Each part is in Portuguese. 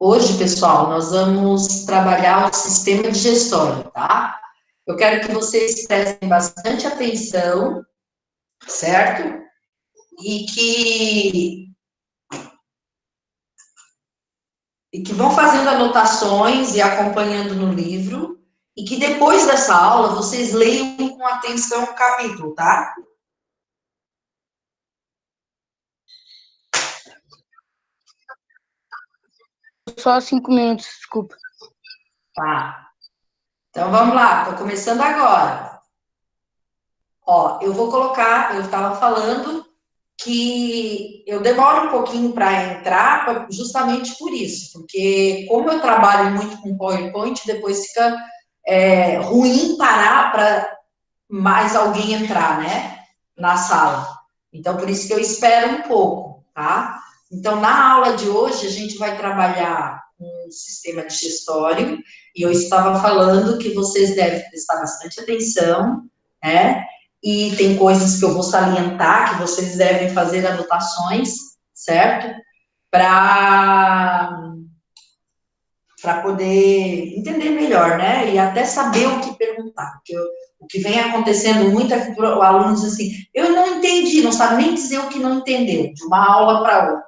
Hoje, pessoal, nós vamos trabalhar o sistema digestório, tá? Eu quero que vocês prestem bastante atenção, certo? E que vão fazendo anotações e acompanhando no livro, e que depois dessa aula vocês leiam com atenção o capítulo, tá? Só 5 minutos, desculpa. Tá. Então vamos lá, tô começando agora. Ó, eu vou colocar, eu estava falando que eu demoro um pouquinho para entrar, justamente por isso, porque como eu trabalho muito com PowerPoint, depois fica ruim parar para mais alguém entrar, né, na sala. Então, por isso que eu espero um pouco, tá? Então, na aula de hoje, a gente vai trabalhar com o sistema digestório, e eu estava falando que vocês devem prestar bastante atenção, né? E tem coisas que eu vou salientar, que vocês devem fazer anotações, certo? Para poder entender melhor, né? E até saber o que perguntar. Porque o que vem acontecendo muito é que o aluno diz assim, eu não entendi, não sabe nem dizer o que não entendeu, de uma aula para outra,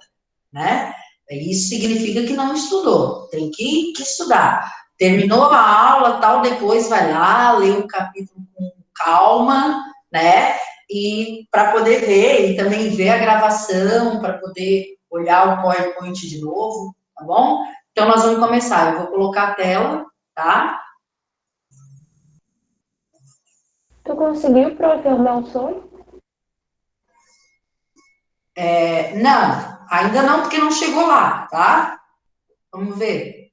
né? Isso significa que não estudou, tem que estudar. Terminou a aula, tal, depois vai lá, lê o capítulo com calma, né? E para poder ver, e também ver a gravação, para poder olhar o PowerPoint de novo, tá bom? Então, nós vamos começar. Eu vou colocar a tela, tá? Tu conseguiu programar o som? Não, ainda não, porque não chegou lá, tá? Vamos ver.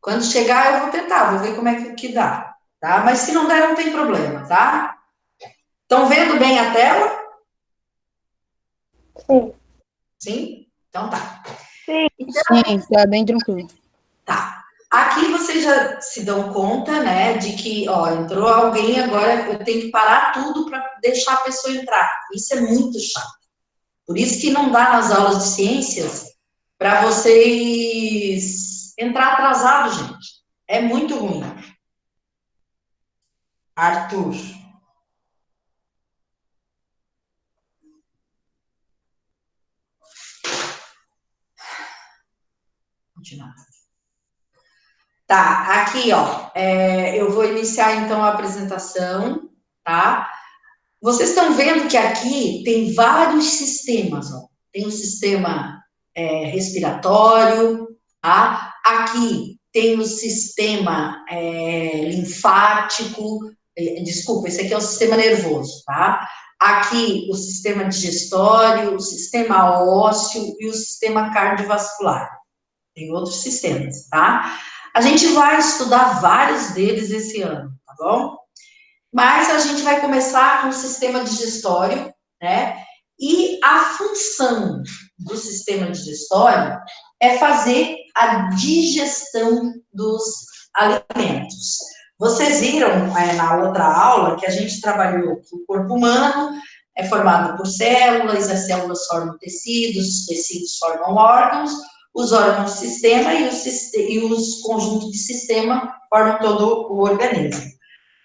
Quando chegar, eu vou tentar, vou ver como é que dá, tá? Mas se não der, não tem problema, tá? Estão vendo bem a tela? Sim. Sim? Então tá. Sim. Sim, tá bem tranquilo. Tá. Aqui vocês já se dão conta, né, de que, ó, entrou alguém, agora eu tenho que parar tudo para deixar a pessoa entrar. Isso é muito chato. Por isso que não dá nas aulas de ciências para vocês entrar atrasado, gente. É muito ruim. Arthur. Continuar. Tá, aqui, ó, eu vou iniciar, então, a apresentação, tá? Vocês estão vendo que aqui tem vários sistemas, ó. Tem o sistema respiratório, tá? Aqui tem o sistema linfático, desculpa, esse aqui é o sistema nervoso, tá? Aqui o sistema digestório, o sistema ósseo e o sistema cardiovascular. Tem outros sistemas, tá? A gente vai estudar vários deles esse ano, tá bom? Mas a gente vai começar com o sistema digestório, né? E a função do sistema digestório é fazer a digestão dos alimentos. Vocês viram na outra aula que a gente trabalhou que o corpo humano é formado por células, as células formam tecidos, os tecidos formam órgãos, os órgãos sistema e os conjuntos de sistema formam todo o organismo.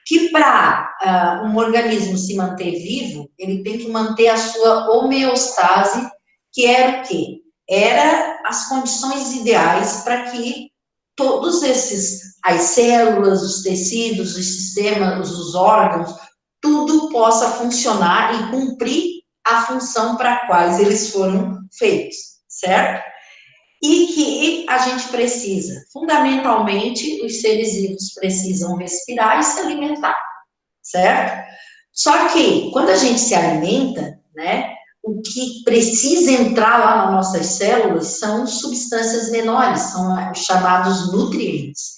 Que para um organismo se manter vivo, ele tem que manter a sua homeostase, que era o quê? Era as condições ideais para que todos as células, os tecidos, os sistemas, os órgãos, tudo possa funcionar e cumprir a função para a quais eles foram feitos, certo? E que a gente precisa, fundamentalmente, os seres vivos precisam respirar e se alimentar, certo? Só que, quando a gente se alimenta, né, o que precisa entrar lá nas nossas células são substâncias menores, são os chamados nutrientes.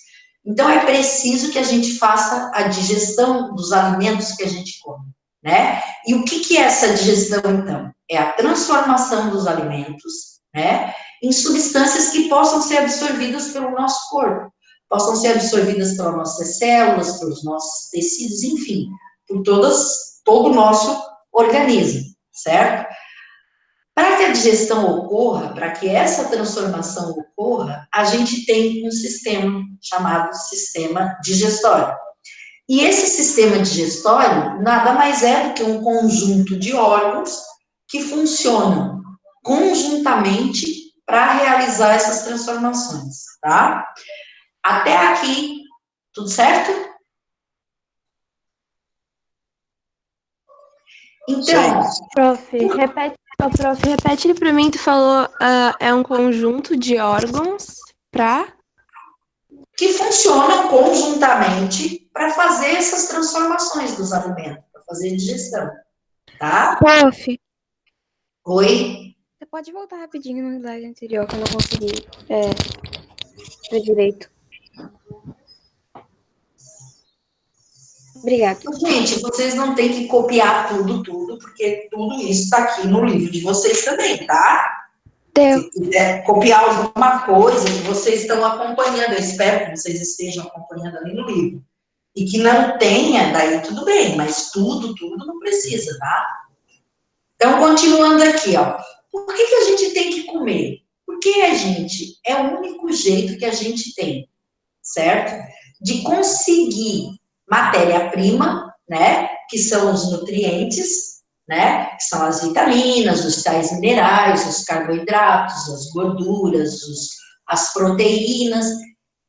Então, é preciso que a gente faça a digestão dos alimentos que a gente come, né? E o que é essa digestão, então? É a transformação dos alimentos, né, em substâncias que possam ser absorvidas pelo nosso corpo, possam ser absorvidas pelas nossas células, pelos nossos tecidos, enfim, por todo o nosso organismo, certo? Para que que a digestão ocorra, para que essa transformação ocorra, a gente tem um sistema chamado sistema digestório. E esse sistema digestório nada mais é do que um conjunto de órgãos que funcionam conjuntamente para realizar essas transformações, tá? Até aqui, tudo certo? Então, Prof, repete para mim, tu falou, é um conjunto de órgãos para... que funcionam conjuntamente para fazer essas transformações dos alimentos, para fazer digestão, tá? Prof, Oi? você pode voltar rapidinho no slide anterior que eu não consegui ver direito. Obrigada. Gente, vocês não têm que copiar tudo, porque tudo isso está aqui no livro de vocês também, tá? Deu. Se quiser copiar alguma coisa que vocês estão acompanhando, eu espero que vocês estejam acompanhando ali no livro. E que não tenha, daí tudo bem, mas tudo não precisa, tá? Então, continuando aqui, ó. Por que a gente tem que comer? Porque a gente, é o único jeito que a gente tem, certo? De conseguir matéria-prima, né? Que são os nutrientes, né? Que são as vitaminas, os sais minerais, os carboidratos, as gorduras, as proteínas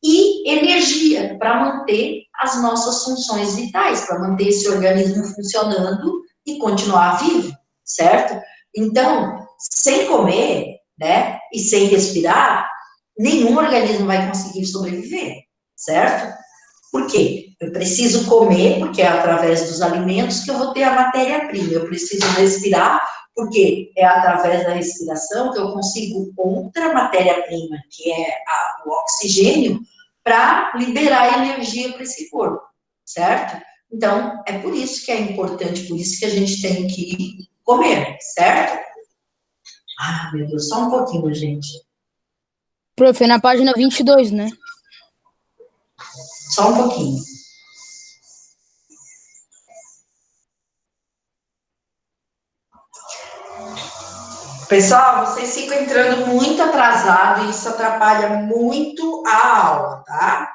e energia para manter as nossas funções vitais, para manter esse organismo funcionando e continuar vivo, certo? Então, sem comer, né, e sem respirar, nenhum organismo vai conseguir sobreviver, certo? Por quê? Eu preciso comer, porque é através dos alimentos que eu vou ter a matéria-prima. Eu preciso respirar, porque é através da respiração que eu consigo outra matéria-prima, que é o oxigênio, para liberar energia para esse corpo, certo? Então, é por isso que é importante, por isso que a gente tem que comer, certo? Ah, meu Deus, só um pouquinho, gente. Prof, é na página 22, né? Só um pouquinho. Pessoal, vocês ficam entrando muito atrasado e isso atrapalha muito a aula, tá?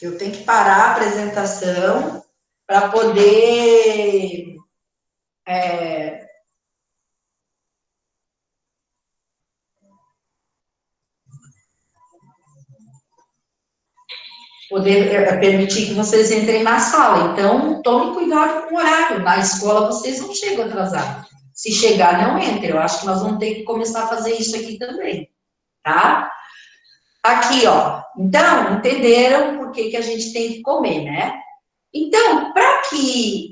Eu tenho que parar a apresentação para poder permitir que vocês entrem na sala. Então, tomem cuidado com o horário. Na escola, vocês não chegam atrasados. Se chegar, não entre. Eu acho que nós vamos ter que começar a fazer isso aqui também, tá? Aqui, ó. Então, entenderam por que a gente tem que comer, né? Então, para que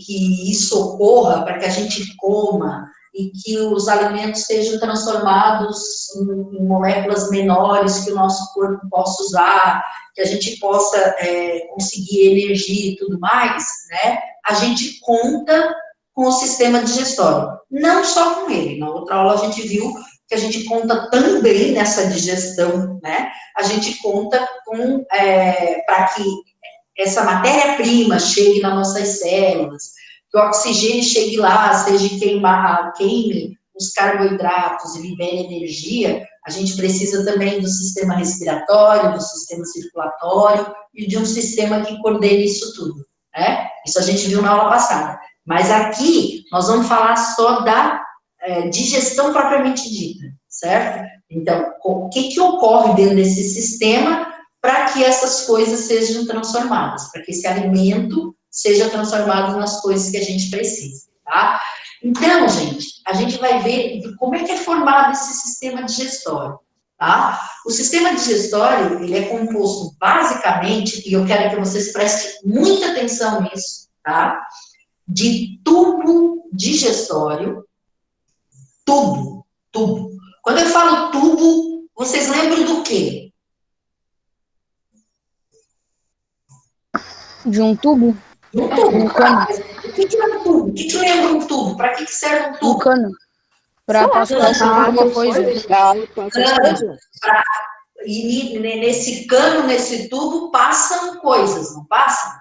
isso ocorra, para que a gente coma e que os alimentos sejam transformados em moléculas menores que o nosso corpo possa usar, que a gente possa conseguir energia e tudo mais, né? A gente conta com o sistema digestório. Não só com ele. Na outra aula a gente viu que a gente conta também nessa digestão, né? A gente conta com, para que essa matéria-prima chegue nas nossas células, que o oxigênio chegue lá, seja queime os carboidratos e libere energia, a gente precisa também do sistema respiratório, do sistema circulatório e de um sistema que coordene isso tudo, né? Isso a gente viu na aula passada. Mas aqui, nós vamos falar só da digestão propriamente dita, certo? Então, o que ocorre dentro desse sistema para que essas coisas sejam transformadas, para que esse alimento seja transformado nas coisas que a gente precisa, tá? Então, gente, a gente vai ver como é que é formado esse sistema digestório, tá? O sistema digestório, ele é composto basicamente, e eu quero que vocês prestem muita atenção nisso, tá? De tubo digestório, tubo. Quando eu falo tubo, vocês lembram do quê? De um tubo? Um tubo. Um cano. O que é um tubo? O que lembra um tubo? Para que serve um tubo? Um cano. Pra passar alguma coisa. E nesse cano, nesse tubo, passam coisas, não passam?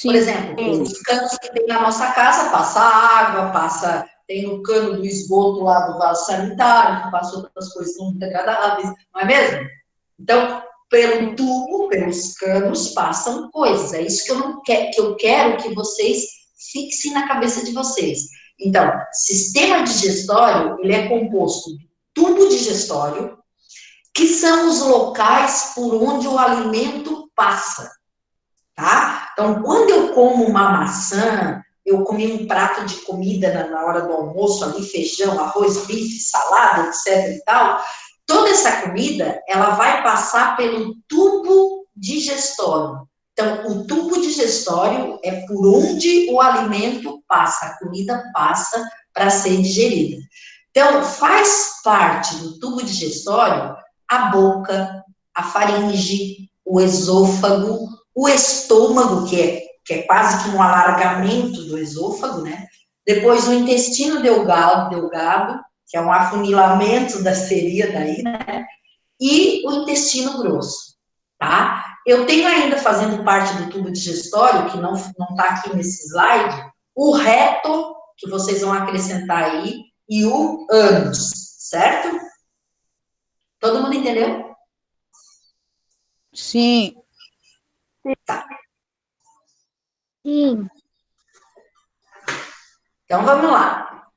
Por exemplo, os canos que tem na nossa casa, passa água, tem o cano do esgoto lá do vaso sanitário, que passa outras coisas não degradáveis, não é mesmo? Então, pelo tubo, pelos canos, passam coisas. É isso que eu não quero, que eu quero que vocês fixem na cabeça de vocês. Então, sistema digestório, ele é composto de tubo digestório, que são os locais por onde o alimento passa, tá? Então, quando eu como uma maçã, eu comi um prato de comida na hora do almoço, ali, feijão, arroz, bife, salada, etc e tal, toda essa comida, ela vai passar pelo tubo digestório. Então, o tubo digestório é por onde o alimento passa, a comida passa para ser digerida. Então, faz parte do tubo digestório a boca, a faringe, o esôfago, o estômago, que é quase que um alargamento do esôfago, né? Depois o intestino delgado, que é um afunilamento da seria daí, né? E o intestino grosso, tá? Eu tenho ainda, fazendo parte do tubo digestório, que não está aqui nesse slide, o reto, que vocês vão acrescentar aí, e o ânus, certo? Todo mundo entendeu? Sim. Tá. Sim. Então, vamos lá.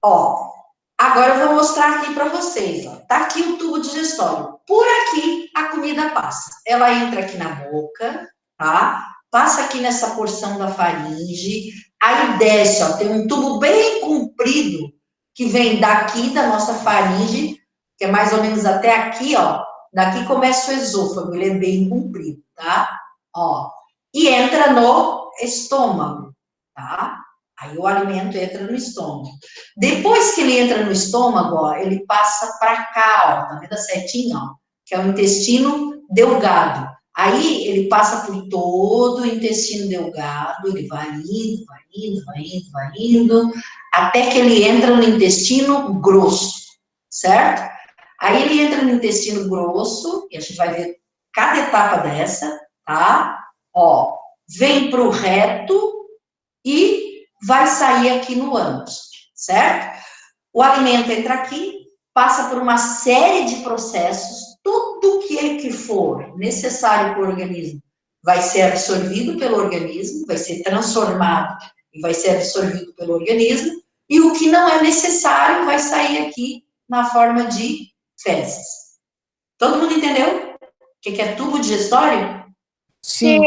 Ó, agora eu vou mostrar aqui para vocês, ó. Tá aqui o tubo digestório. Por aqui, a comida passa. Ela entra aqui na boca, tá? Passa aqui nessa porção da faringe, aí desce, ó. Tem um tubo bem comprido, que vem daqui da nossa faringe, que é mais ou menos até aqui, ó. Daqui começa o esôfago, ele é bem comprido, tá? Ó, e entra no estômago, tá? Aí o alimento entra no estômago. Depois que ele entra no estômago, ó, ele passa para cá, ó, tá vendo a setinha, ó, que é o intestino delgado. Aí ele passa por todo o intestino delgado, ele vai indo, vai indo, vai indo, vai indo, até que ele entra no intestino grosso, certo? Aí ele entra no intestino grosso, e a gente vai ver cada etapa dessa, tá? Ó, vem para o reto e vai sair aqui no ânus, certo? O alimento entra aqui, passa por uma série de processos, tudo que for necessário para o organismo vai ser absorvido pelo organismo, vai ser transformado e vai ser absorvido pelo organismo, e o que não é necessário vai sair aqui na forma de fezes. Todo mundo entendeu o que é tubo digestório? Sim.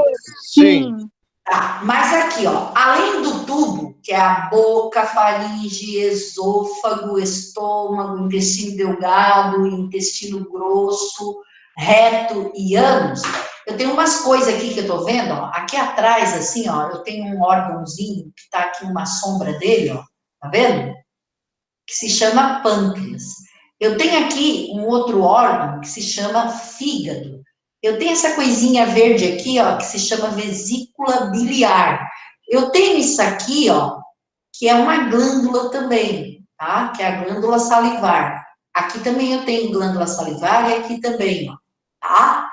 Sim. Tá, mas aqui, ó, além do tubo, que é a boca, faringe, esôfago, estômago, intestino delgado, intestino grosso, reto e ânus, eu tenho umas coisas aqui que eu tô vendo, ó, aqui atrás, assim, ó, eu tenho um órgãozinho que tá aqui uma sombra dele, ó, tá vendo? Que se chama pâncreas. Eu tenho aqui um outro órgão que se chama fígado. Eu tenho essa coisinha verde aqui, ó, que se chama vesícula biliar. Eu tenho isso aqui, ó, que é uma glândula também, tá? Que é a glândula salivar. Aqui também eu tenho glândula salivar e aqui também, ó, tá?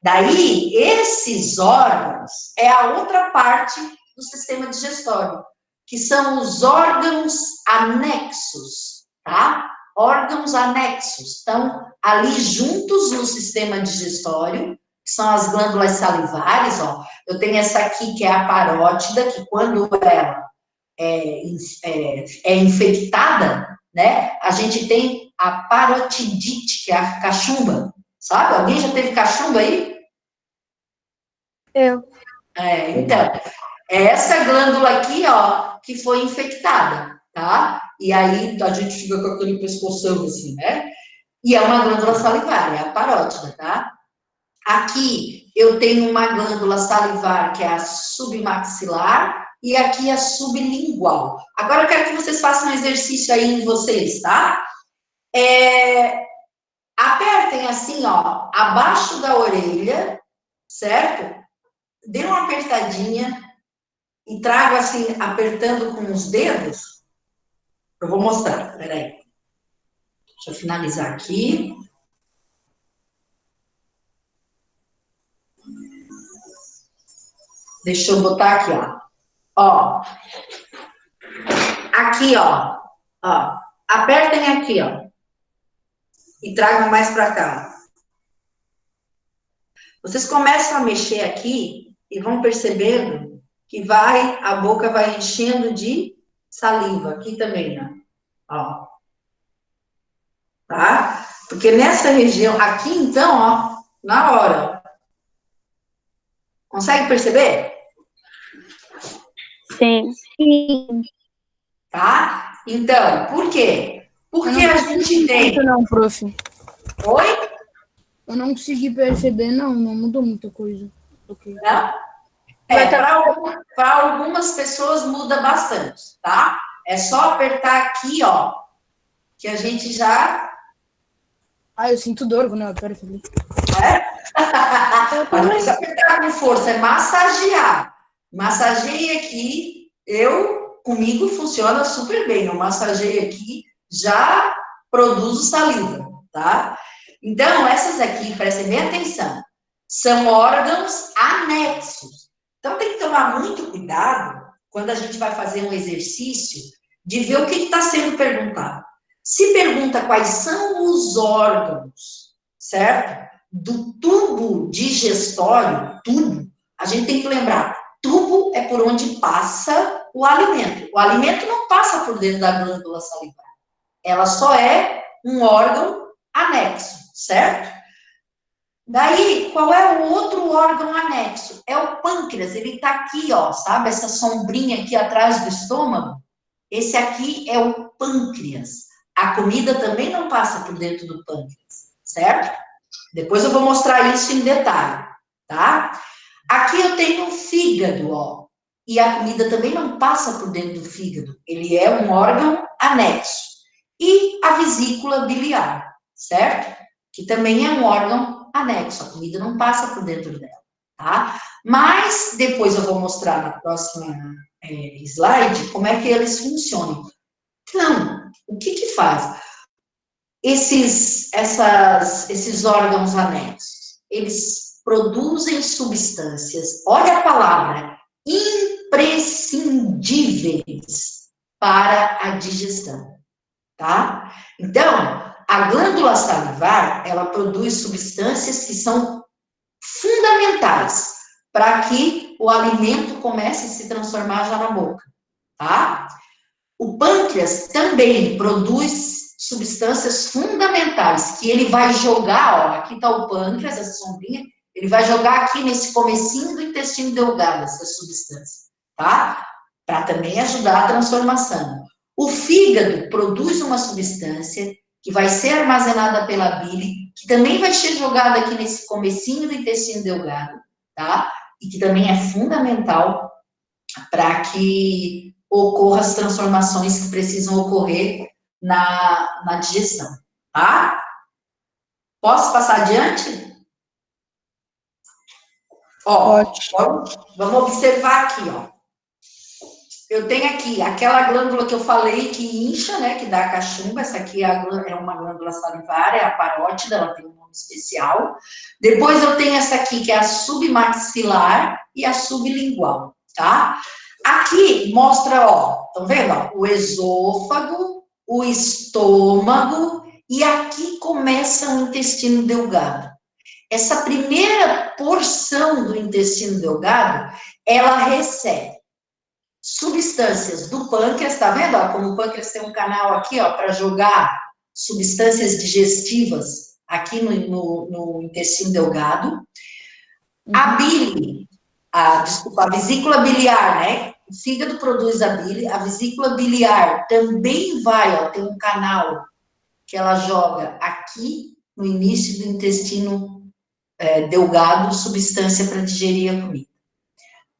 Daí, esses órgãos é a outra parte do sistema digestório, que são os órgãos anexos, tá? Órgãos anexos, estão ali juntos no sistema digestório, que são as glândulas salivares, ó. Eu tenho essa aqui que é a parótida, que quando ela é infectada, né, a gente tem a parotidite, que é a cachumba, sabe? Alguém já teve cachumba aí? Eu. Então, é essa glândula aqui, ó, que foi infectada, tá? E aí a gente fica com aquele pescoção assim, né? E é uma glândula salivar, é a parótida, tá? Aqui eu tenho uma glândula salivar que é a submaxilar e aqui a sublingual. Agora eu quero que vocês façam um exercício aí em vocês, tá? Apertem assim, ó, abaixo da orelha, certo? Dê uma apertadinha e trago assim, apertando com os dedos. Eu vou mostrar, peraí. Deixa eu finalizar aqui. Deixa eu botar aqui, ó. Ó. Aqui, ó. Ó. Apertem aqui, ó. E tragam mais para cá. Vocês começam a mexer aqui e vão percebendo que a boca vai enchendo de saliva. Aqui também, ó. Tá? Porque nessa região, aqui então, ó, na hora, ó. Consegue perceber? Sim. Tá? Então, por quê? Porque a gente tem... Não, prof. Oi? Eu não consegui perceber, não mudou muita coisa. Okay. Não? Para algumas pessoas muda bastante, tá? É só apertar aqui, ó, que a gente já... Eu sinto dor quando eu aperto ali. Mas não precisa apertar com força, é massagear. Massageie aqui, comigo funciona super bem. Eu massageio aqui, já produzo saliva, tá? Então, essas aqui, prestem bem atenção, são órgãos anexos. Então, tem que tomar muito cuidado quando a gente vai fazer um exercício de ver o que está sendo perguntado. Se pergunta quais são os órgãos, certo? Do tubo digestório, a gente tem que lembrar, tubo é por onde passa o alimento. O alimento não passa por dentro da glândula salivar. Ela só é um órgão anexo, certo? Daí, qual é o outro órgão anexo? É o pâncreas, ele tá aqui, ó, sabe? Essa sombrinha aqui atrás do estômago. Esse aqui é o pâncreas. A comida também não passa por dentro do pâncreas, certo? Depois eu vou mostrar isso em detalhe, tá? Aqui eu tenho o fígado, ó. E a comida também não passa por dentro do fígado. Ele é um órgão anexo. E a vesícula biliar, certo? Que também é um órgão anexo. A comida não passa por dentro dela, tá? Mas depois eu vou mostrar na próxima slide como é que eles funcionam. Então, o que faz? Esses órgãos anexos, eles produzem substâncias, olha a palavra, imprescindíveis para a digestão, tá? Então, a glândula salivar, ela produz substâncias que são fundamentais para que o alimento comece a se transformar já na boca, tá? O pâncreas também produz substâncias fundamentais, que ele vai jogar, ó, aqui está o pâncreas, essa sombrinha, ele vai jogar aqui nesse comecinho do intestino delgado, essa substância, tá? Para também ajudar a transformação. O fígado produz uma substância que vai ser armazenada pela bile, que também vai ser jogada aqui nesse comecinho do intestino delgado, tá? E que também é fundamental para que ocorram as transformações que precisam ocorrer na digestão, tá? Posso passar adiante? Ó, vamos observar aqui, ó. Eu tenho aqui aquela glândula que eu falei que incha, né, que dá cachumba. Essa aqui é uma glândula salivar, é a parótida, ela tem um nome especial. Depois eu tenho essa aqui, que é a submaxilar e a sublingual, tá? Aqui mostra, ó, estão vendo? Ó, o esôfago, o estômago, e aqui começa o intestino delgado. Essa primeira porção do intestino delgado, ela recebe substâncias do pâncreas, tá vendo? Ó, como o pâncreas tem um canal aqui, ó, para jogar substâncias digestivas aqui no intestino delgado. A bile, a vesícula biliar, né? O fígado produz a bile, a vesícula biliar também vai, ó, tem um canal que ela joga aqui no início do intestino delgado, substância para digerir a comida.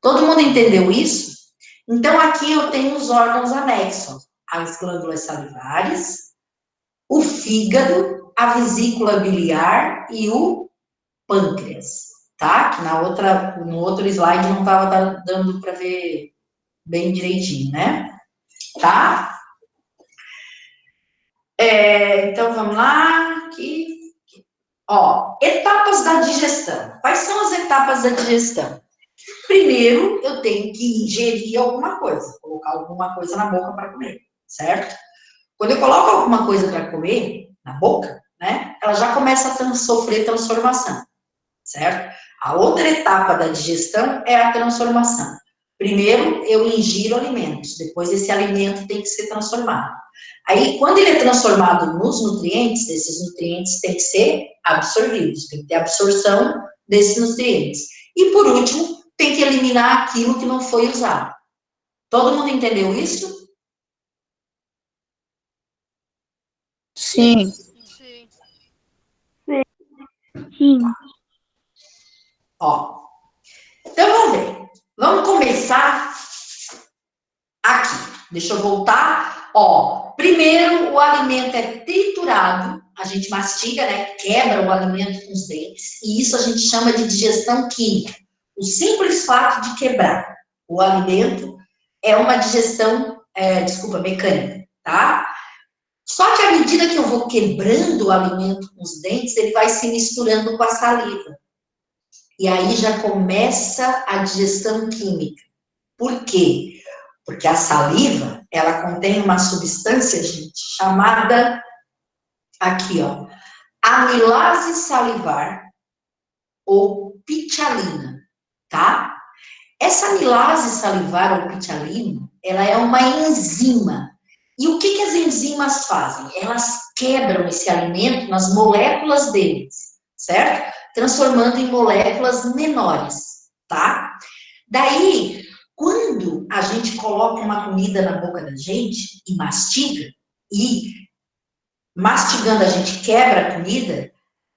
Todo mundo entendeu isso? Então, aqui eu tenho os órgãos anexos, as glândulas salivares, o fígado, a vesícula biliar e o pâncreas, tá? Que no outro slide não estava dando para ver bem direitinho, né? Tá? Então, vamos lá, aqui. Ó, etapas da digestão. Quais são as etapas da digestão? Primeiro, eu tenho que ingerir alguma coisa, colocar alguma coisa na boca para comer, certo? Quando eu coloco alguma coisa para comer na boca, né, ela já começa a sofrer transformação, certo? A outra etapa da digestão é a transformação. Primeiro, eu ingiro alimentos, depois esse alimento tem que ser transformado. Aí, quando ele é transformado nos nutrientes, esses nutrientes têm que ser absorvidos, tem que ter absorção desses nutrientes. E, por último, tem que eliminar aquilo que não foi usado. Todo mundo entendeu isso? Sim. Sim. Ó, então vamos ver. Vamos começar aqui. Deixa eu voltar. Ó, primeiro o alimento é triturado, a gente mastiga, né? Quebra o alimento com os dentes, e isso a gente chama de digestão química. O simples fato de quebrar o alimento é uma digestão, mecânica, tá? Só que à medida que eu vou quebrando o alimento com os dentes, ele vai se misturando com a saliva. E aí já começa a digestão química. Por quê? Porque a saliva, ela contém uma substância, gente, chamada, aqui, ó, amilase salivar ou pitialina, tá? Essa amilase salivar ou pitialina, ela é uma enzima. E o que as enzimas fazem? Elas quebram esse alimento nas moléculas deles, certo? Transformando em moléculas menores, tá? Daí, quando a gente coloca uma comida na boca da gente e mastiga, e mastigando a gente quebra a comida,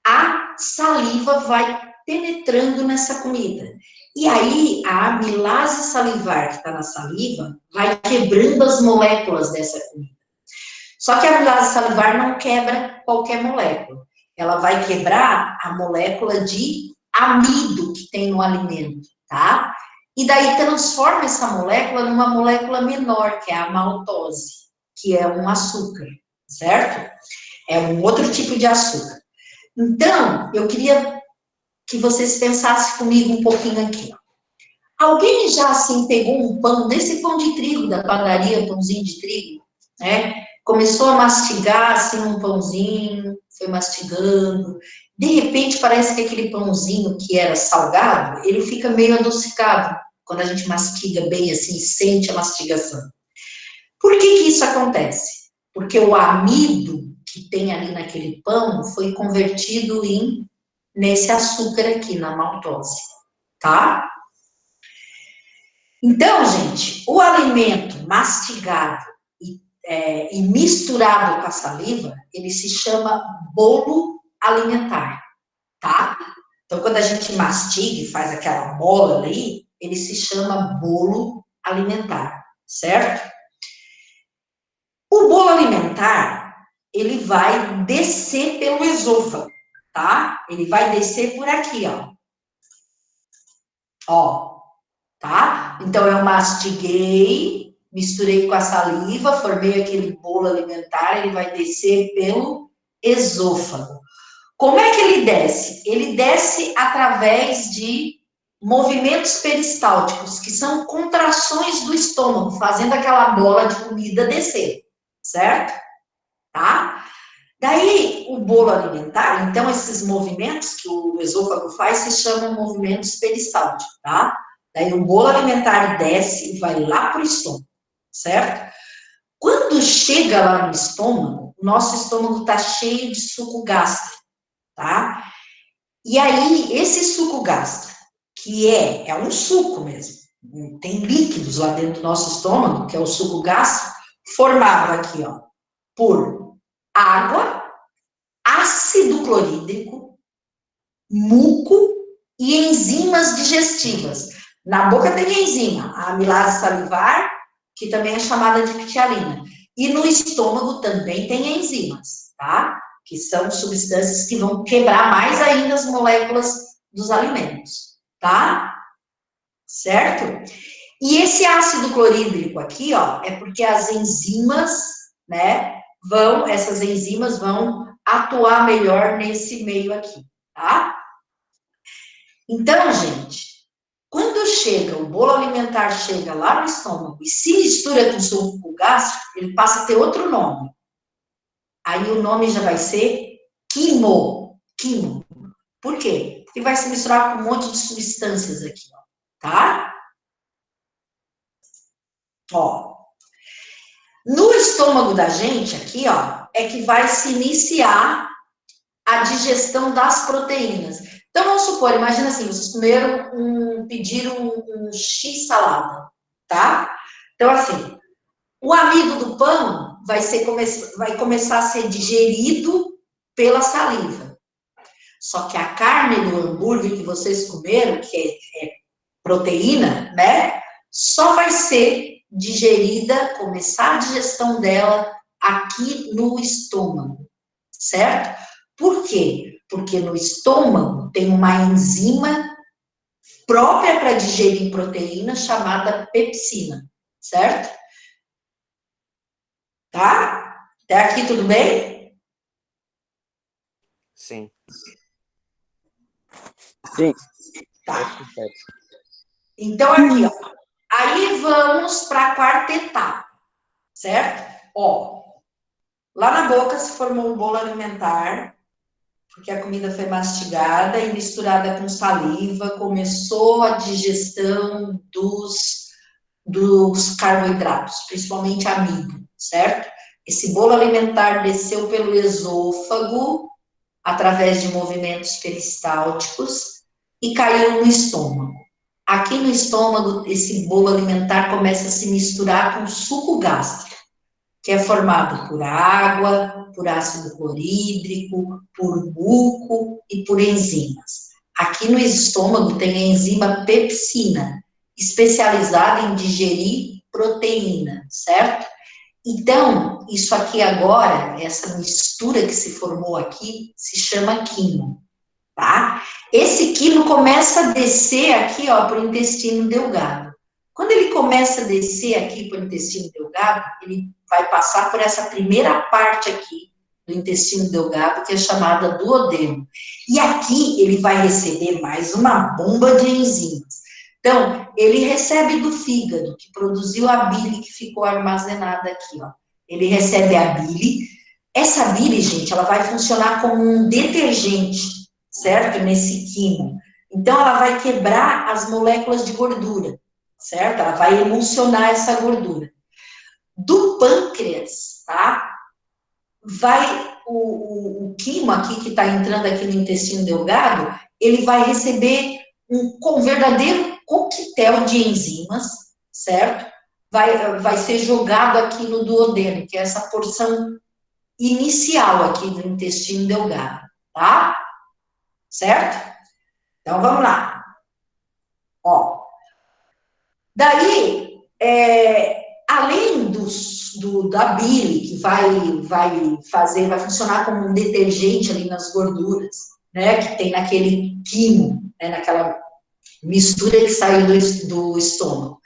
a saliva vai penetrando nessa comida. E aí, a amilase salivar que está na saliva vai quebrando as moléculas dessa comida. Só que a amilase salivar não quebra qualquer molécula. Ela vai quebrar a molécula de amido que tem no alimento, tá? E daí transforma essa molécula numa molécula menor, que é a maltose, que é um açúcar, certo? É um outro tipo de açúcar. Então, eu queria que vocês pensassem comigo um pouquinho aqui. Alguém já, assim, pegou um pão, desse pão de trigo da padaria, pãozinho de trigo, né? Começou a mastigar, assim, um pãozinho, foi mastigando. De repente, parece que aquele pãozinho que era salgado, ele fica meio adocicado, quando a gente mastiga bem, assim, sente a mastigação. Por que isso acontece? Porque o amido que tem ali naquele pão foi convertido nesse açúcar aqui, na maltose, tá? Então, gente, o alimento mastigado e misturado com a saliva, ele se chama bolo alimentar, tá? Então, quando a gente mastiga e faz aquela bola ali, ele se chama bolo alimentar, certo? O bolo alimentar, ele vai descer pelo esôfago, tá? Ele vai descer por aqui, ó. Ó, tá? Então, eu mastiguei, misturei com a saliva, formei aquele bolo alimentar, ele vai descer pelo esôfago. Como é que ele desce? Ele desce através de movimentos peristálticos, que são contrações do estômago, fazendo aquela bola de comida descer, certo? Tá? Daí, o bolo alimentar, então, esses movimentos que o esôfago faz se chamam movimentos peristálticos, tá? Daí, o bolo alimentar desce e vai lá para o estômago, certo? Quando chega lá no estômago, o nosso estômago está cheio de suco gástrico, tá? E aí, esse suco gástrico, que é um suco mesmo, tem líquidos lá dentro do nosso estômago, que é o suco gástrico, formado aqui, ó, por água, ácido clorídrico, muco e enzimas digestivas. Na boca tem enzima, a amilase salivar, que também é chamada de pitialina. E no estômago também tem enzimas, tá? Que são substâncias que vão quebrar mais ainda as moléculas dos alimentos, tá? Certo? E esse ácido clorídrico aqui, ó, é porque as enzimas, né, essas enzimas vão atuar melhor nesse meio aqui, tá? Então, gente, quando quando chega, o bolo alimentar chega lá no estômago e se mistura com o suco gástrico, ele passa a ter outro nome. Aí o nome já vai ser quimo. Quimo. Por quê? Porque vai se misturar com um monte de substâncias aqui, ó, tá? Ó. No estômago da gente, aqui, ó, é que vai se iniciar a digestão das proteínas. Então, vamos supor, imagina assim, vocês pediram um X salada, tá? Então, assim, o amido do pão vai começar a ser digerido pela saliva. Só que a carne do hambúrguer que vocês comeram, que é proteína, né? Só vai ser digerida, começar a digestão dela aqui no estômago, certo? Por quê? Porque no estômago tem uma enzima própria para digerir proteína chamada pepsina, certo? Tá? Até aqui tudo bem? Sim. Sim. Tá. Então, aqui, ó. Aí vamos para a quarta etapa, certo? Ó, lá na boca se formou um bolo alimentar, porque a comida foi mastigada e misturada com saliva, começou a digestão dos carboidratos, principalmente amido, certo? Esse bolo alimentar desceu pelo esôfago, através de movimentos peristálticos, e caiu no estômago. Aqui no estômago, esse bolo alimentar começa a se misturar com suco gástrico, que é formado por água, por ácido clorídrico, por muco e por enzimas. Aqui no estômago tem a enzima pepsina, especializada em digerir proteína, certo? Então, isso aqui agora, essa mistura que se formou aqui, se chama quimo, tá? Esse quimo começa a descer aqui, ó, para o intestino delgado. Quando ele começa a descer aqui para o intestino delgado, ele vai passar por essa primeira parte aqui do intestino delgado, que é chamada duodeno. E aqui ele vai receber mais uma bomba de enzimas. Então, ele recebe do fígado, que produziu a bile que ficou armazenada aqui, ó. Ele recebe a bile. Essa bile, gente, ela vai funcionar como um detergente, certo? Nesse quimo. Então, ela vai quebrar as moléculas de gordura, certo? Ela vai emulsionar essa gordura. Do pâncreas, tá? Vai o quimo aqui, que está entrando aqui no intestino delgado, ele vai receber um verdadeiro coquetel de enzimas, certo? Vai ser jogado aqui no duodeno, que é essa porção inicial aqui do intestino delgado, tá? Certo? Então, vamos lá. Ó. Daí, além da bile, que vai funcionar como um detergente ali nas gorduras, né, que tem naquele quimo, né, naquela mistura que saiu do estômago.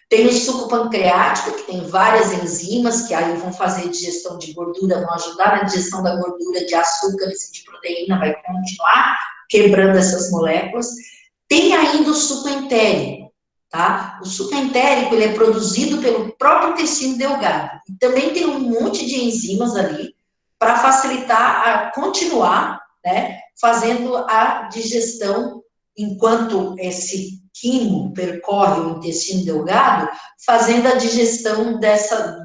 Tem o suco pancreático, que tem várias enzimas, que aí vão fazer digestão de gordura, vão ajudar na digestão da gordura, de açúcares e de proteína, vai continuar quebrando essas moléculas. Tem ainda o suco entérico, tá? O suco entérico, ele é produzido pelo próprio intestino delgado. E também tem um monte de enzimas ali para facilitar a continuar, né, fazendo a digestão, enquanto esse quimo percorre o intestino delgado, fazendo a digestão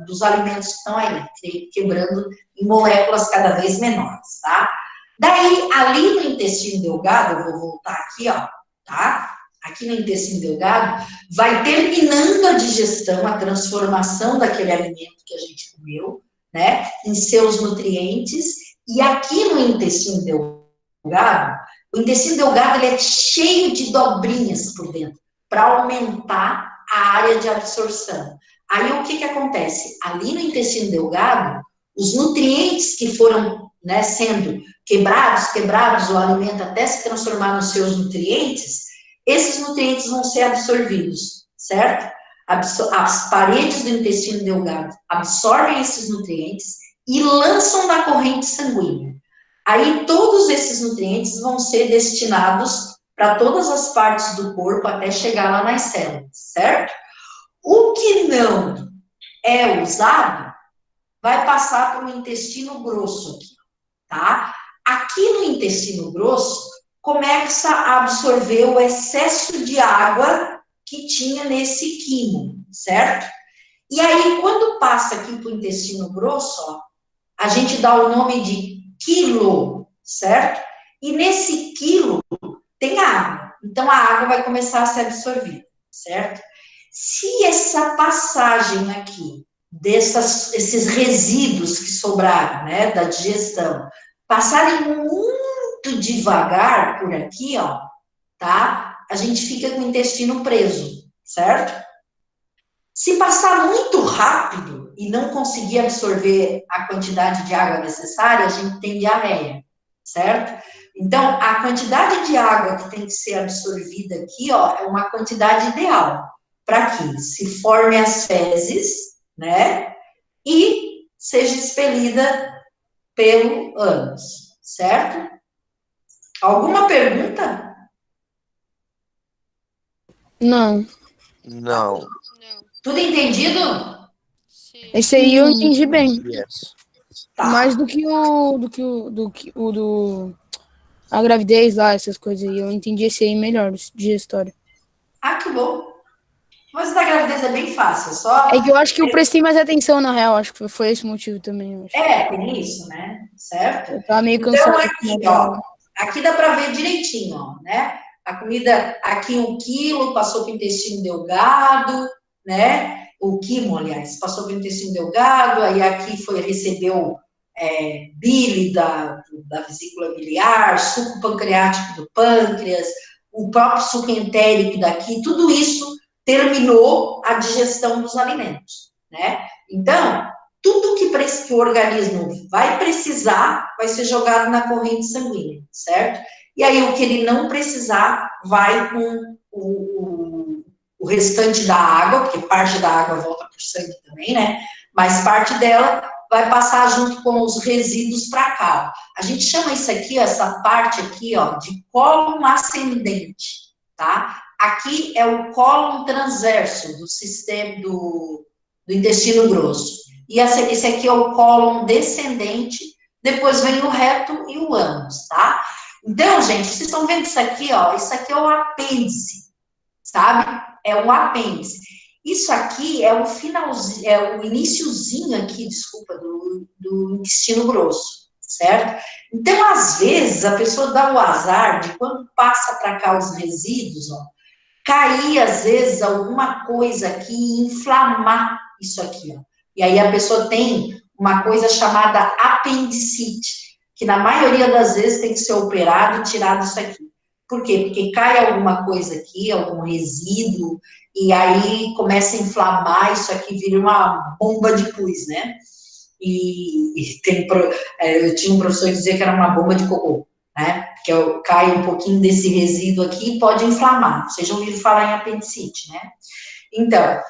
dos alimentos que estão aí, quebrando em moléculas cada vez menores, tá? Daí, ali no intestino delgado, eu vou voltar aqui, ó, tá? Aqui no intestino delgado, vai terminando a digestão, a transformação daquele alimento que a gente comeu, né, em seus nutrientes, e aqui no intestino delgado, o intestino delgado, ele é cheio de dobrinhas por dentro, para aumentar a área de absorção. Aí, o que acontece? Ali no intestino delgado, os nutrientes que foram, né, sendo quebrados o alimento até se transformar nos seus nutrientes, esses nutrientes vão ser absorvidos, certo? As paredes do intestino delgado absorvem esses nutrientes e lançam na corrente sanguínea. Aí, todos esses nutrientes vão ser destinados para todas as partes do corpo até chegar lá nas células, certo? O que não é usado vai passar para o intestino grosso aqui, tá? Aqui no intestino grosso começa a absorver o excesso de água que tinha nesse quimo, certo? E aí, quando passa aqui para o intestino grosso, ó, a gente dá o nome de quilo, certo? E nesse quilo tem água. Então, a água vai começar a ser absorvida, certo? Se essa passagem aqui, esses resíduos que sobraram, né, da digestão, passarem muito devagar por aqui, ó, tá? A gente fica com o intestino preso, certo? Se passar muito rápido e não conseguir absorver a quantidade de água necessária, a gente tem diarreia, certo? Então, a quantidade de água que tem que ser absorvida aqui, ó, é uma quantidade ideal para que se forme as fezes, né? E seja expelida pelo ânus, certo? Alguma pergunta? Não. Não. Tudo entendido? Esse aí eu entendi bem. Yes. Tá. Mais do que a gravidez lá, essas coisas aí. Eu entendi esse aí melhor, de história. Ah, que bom. Mas da gravidez é bem fácil, só... É que eu acho que eu prestei mais atenção, na real. Acho que foi esse motivo também, eu acho. Tem isso, né? Certo? Eu tava meio Então, cansado. aqui, ó, aqui dá para ver direitinho, ó, né? A comida, aqui 1 quilo, passou para o intestino delgado, né? O quimo, aliás, passou para o intestino delgado, aí aqui recebeu bile da vesícula biliar, suco pancreático do pâncreas, o próprio suco entérico daqui, tudo isso terminou a digestão dos alimentos, né? Então, tudo que o organismo vai precisar vai ser jogado na corrente sanguínea, certo? E aí, o que ele não precisar vai com o restante da água, porque parte da água volta para o sangue também, né? Mas parte dela vai passar junto com os resíduos para cá. Ó. A gente chama isso aqui, ó, essa parte aqui, ó, de cólon ascendente, tá? Aqui é o cólon transverso do sistema do intestino grosso. E esse aqui é o cólon descendente, depois vem o reto e o ânus, tá? Então, gente, vocês estão vendo isso aqui, ó? Isso aqui é o apêndice, sabe? É um apêndice. Isso aqui é o finalzinho, é o iniciozinho aqui, desculpa, do intestino grosso, certo? Então, às vezes, a pessoa dá o azar de quando passa para cá os resíduos, ó, cair, às vezes, alguma coisa aqui e inflamar isso aqui, ó. E aí a pessoa tem uma coisa chamada apendicite, que na maioria das vezes tem que ser operado e tirado isso aqui. Por quê? Porque cai alguma coisa aqui, algum resíduo, e aí começa a inflamar, isso aqui vira uma bomba de pus, né? Eu tinha um professor que dizia que era uma bomba de cocô, né? Que cai um pouquinho desse resíduo aqui e pode inflamar. Vocês já ouviram falar em apendicite, né? Então,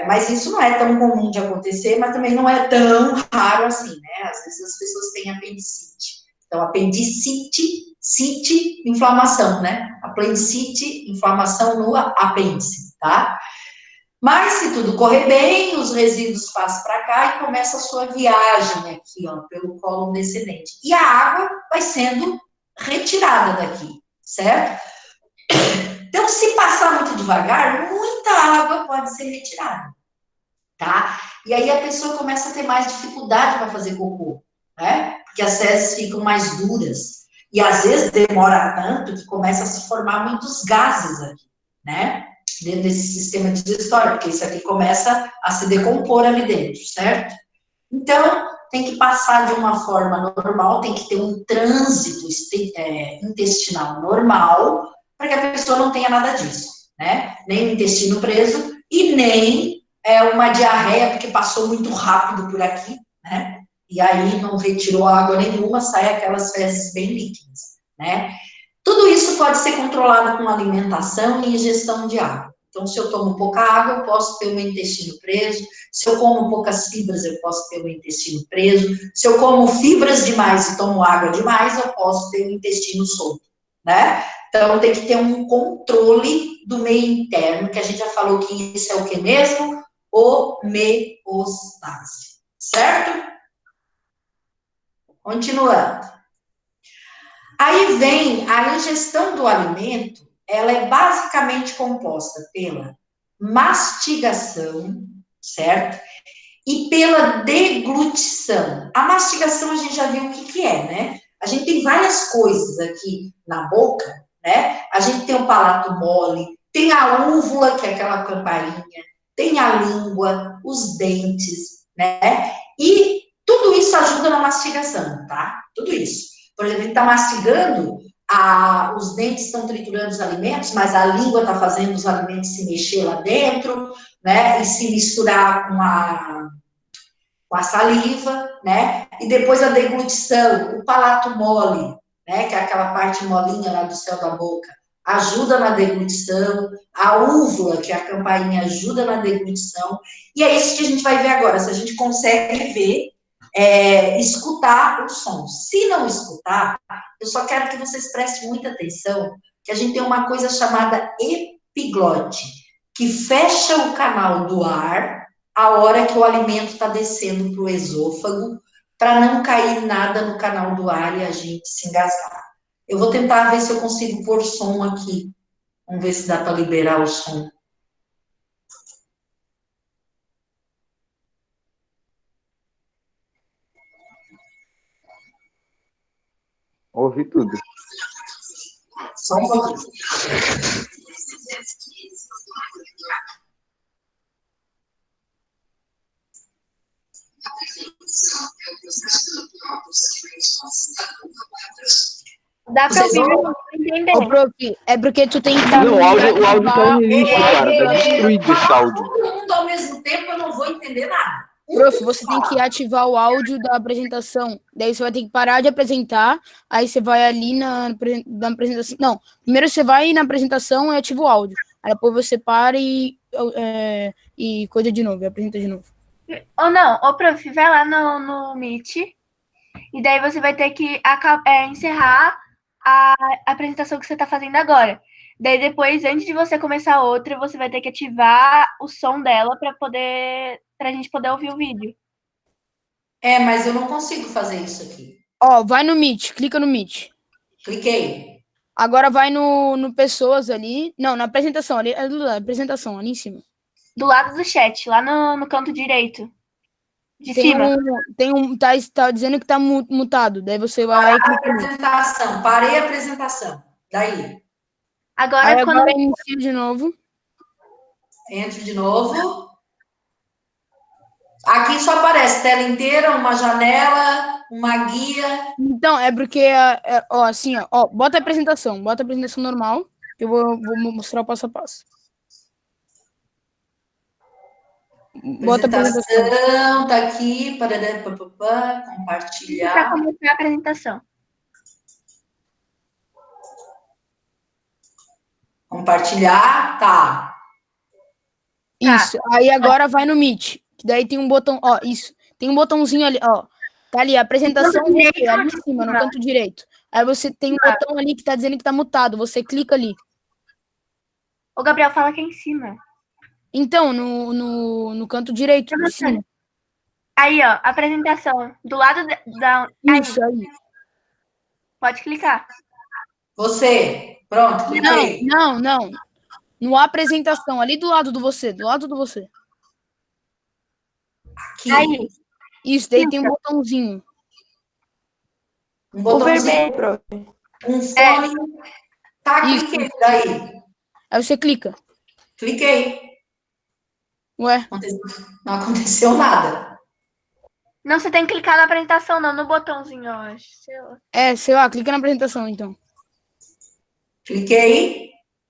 mas isso não é tão comum de acontecer, mas também não é tão raro assim, né? Às vezes as pessoas têm apendicite. Então, apendicite, inflamação, né? Apendicite, inflamação no apêndice, tá? Mas, se tudo correr bem, os resíduos passam para cá e começa a sua viagem aqui, ó, pelo cólon descendente. E a água vai sendo retirada daqui, certo? Então, se passar muito devagar, muita água pode ser retirada, tá? E aí a pessoa começa a ter mais dificuldade para fazer cocô, né? Porque as fezes ficam mais duras. E às vezes demora tanto que começa a se formar muitos gases aqui, né? Dentro desse sistema digestório, porque isso aqui começa a se decompor ali dentro, certo? Então, tem que passar de uma forma normal, tem que ter um trânsito intestinal normal, para que a pessoa não tenha nada disso, né? Nem o intestino preso e nem uma diarreia, porque passou muito rápido por aqui, né? E aí não retirou água nenhuma, sai aquelas fezes bem líquidas, né? Tudo isso pode ser controlado com alimentação e ingestão de água. Então, se eu tomo pouca água, eu posso ter o meu intestino preso. Se eu como poucas fibras, eu posso ter o meu intestino preso. Se eu como fibras demais e tomo água demais, eu posso ter o intestino solto, né? Então, tem que ter um controle do meio interno, que a gente já falou que isso é o que mesmo? Homeostase. Certo? Continuando. Aí vem a ingestão do alimento, ela é basicamente composta pela mastigação, certo? E pela deglutição. A mastigação a gente já viu o que é, né? A gente tem várias coisas aqui na boca, né? A gente tem o palato mole, tem a úvula, que é aquela campainha, tem a língua, os dentes, né? E tudo isso ajuda na mastigação, tá? Tudo isso. Por exemplo, ele está mastigando, os dentes estão triturando os alimentos, mas a língua está fazendo os alimentos se mexer lá dentro, né? E se misturar com a saliva, né? E depois a deglutição, o palato mole, né? Que é aquela parte molinha lá do céu da boca, ajuda na deglutição, a úvula, que é a campainha, ajuda na deglutição, e é isso que a gente vai ver agora, se a gente consegue ver, escutar o som. Se não escutar, eu só quero que vocês prestem muita atenção, que a gente tem uma coisa chamada epiglote, que fecha o canal do ar a hora que o alimento está descendo para o esôfago, para não cair nada no canal do ar e a gente se engasgar. Eu vou tentar ver se eu consigo pôr som aqui. Vamos ver se dá para liberar o som. Ouvi tudo. Só um pouquinho. Dá pra Vocês ouvir, vão- não tô entendendo. Ô, prof, é porque tu tem que... Não, o áudio tá um lixo, cara. Tá destruído esse áudio. Todo mundo ao mesmo tempo, eu não vou entender nada. Prof, você tem que ativar o áudio da apresentação. Daí você vai ter que parar de apresentar. Aí você vai ali na apresentação. Não, primeiro você vai na apresentação e ativa o áudio. Aí depois você para e coisa de novo, e apresenta de novo. Ou não, ô prof, vai lá no Meet e daí você vai ter que encerrar a apresentação que você tá fazendo agora. Daí depois, antes de você começar outra, você vai ter que ativar o som dela pra gente poder ouvir o vídeo. Mas eu não consigo fazer isso aqui. Ó, vai no Meet, clica no Meet. Cliquei. Agora vai no Pessoas ali. Não, na apresentação, ali, apresentação, ali em cima. Do lado do chat, lá no canto direito. De cima. Tá dizendo que tá mutado. Daí você vai e clica no Meet. Apresentação. Parei a apresentação. Daí. Agora, quando Agora inicia de novo. Entro de novo. Aqui só aparece tela inteira, uma janela, uma guia. Então, é porque, ó, assim, ó, bota a apresentação normal, que eu vou mostrar o passo a passo. Bota a apresentação. Apresentação, tá aqui, pra compartilhar. começar a apresentação. Compartilhar, tá. Isso, aí agora vai no Meet, que daí tem um botão, ó, isso, tem um botãozinho ali, ó, tá ali, apresentação, você, ali em cima, no canto direito. Aí você tem um botão ali que tá dizendo que tá mutado, você clica ali. O Gabriel fala aqui em cima. Então, no canto direito, de cima. Aí, ó, apresentação. Do lado da... Isso, aí. Pode clicar. Você, pronto, cliquei. Não. No apresentação, ali do lado do você. Aqui, Aí, Isso, daí tem um botãozinho. um o botãozinho, vermelho, prof. um fone. Tá, Isso. cliquei, daí. Aí você clica. Cliquei. Ué, Não aconteceu nada. Não, você tem que clicar na apresentação, não, no botãozinho, eu acho. Sei lá. sei lá, clica na apresentação, então. Cliquei.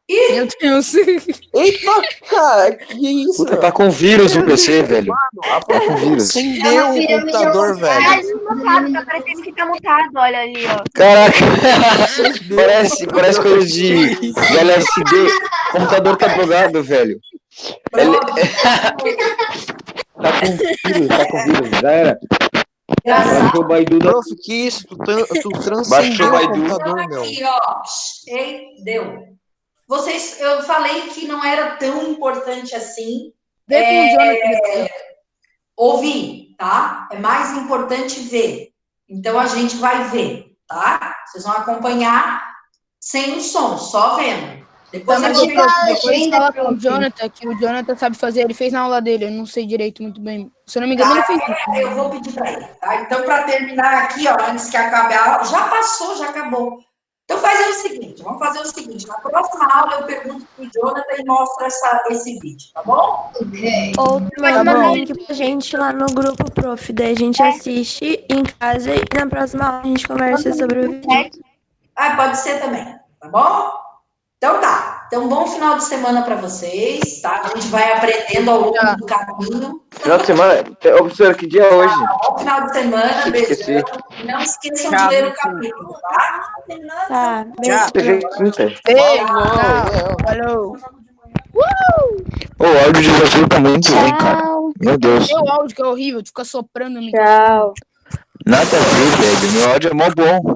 Meu Deus. Eita, cara, que isso? Puta, tá com vírus no PC, velho. Tá com vírus. Acendeu o computador, velho. Ah, mutado, tá parecendo que tá mutado, olha ali, ó. Caraca, parece coisa de LSD. O computador tá drogado, velho. Pronto. Tá com vírus, já era. Engraçado. Baixou o Baidu da... Prof, que isso? Tu Baixou transcendeu o o Baidu. computador, Então, meu. aqui, ó. Ei, deu. Eu falei que não era tão importante assim Vê com o Jonathan. ouvir, tá? É mais importante ver. Então, a gente vai ver, tá? Vocês vão acompanhar sem o som, só vendo. Depois eu vou ativar a Depois legenda, fala com o prof. Jonathan, que o Jonathan sabe fazer. Ele fez na aula dele, eu não sei direito muito bem. Se eu não me engano, ele fez isso. Eu vou pedir para ele, tá? Então, para terminar aqui, ó, antes que acabe a aula, já passou, já acabou. Então, vamos fazer o seguinte, na próxima aula eu pergunto para o Jonathan e mostro esse vídeo, tá bom? Ou Tá manda bom. o link pra gente lá no grupo, prof. Daí a gente assiste em casa e na próxima aula a gente conversa sobre o vídeo. Pode ser também, tá bom? Então tá. Então, bom final de semana para vocês, tá? A gente vai aprendendo ao longo do caminho. Final de semana. Ô, professora, que dia é hoje? Bom final de semana, Esqueci. beijão. Não esqueçam de ler o capítulo, tá? Tá, Hoje é quinta. Falou. O áudio de vocês tá muito ruim, cara. Meu Deus. Seu áudio que é horrível, tu fica soprando no microfone. Tchau. Nada a ver, velho. Meu áudio é mó bom.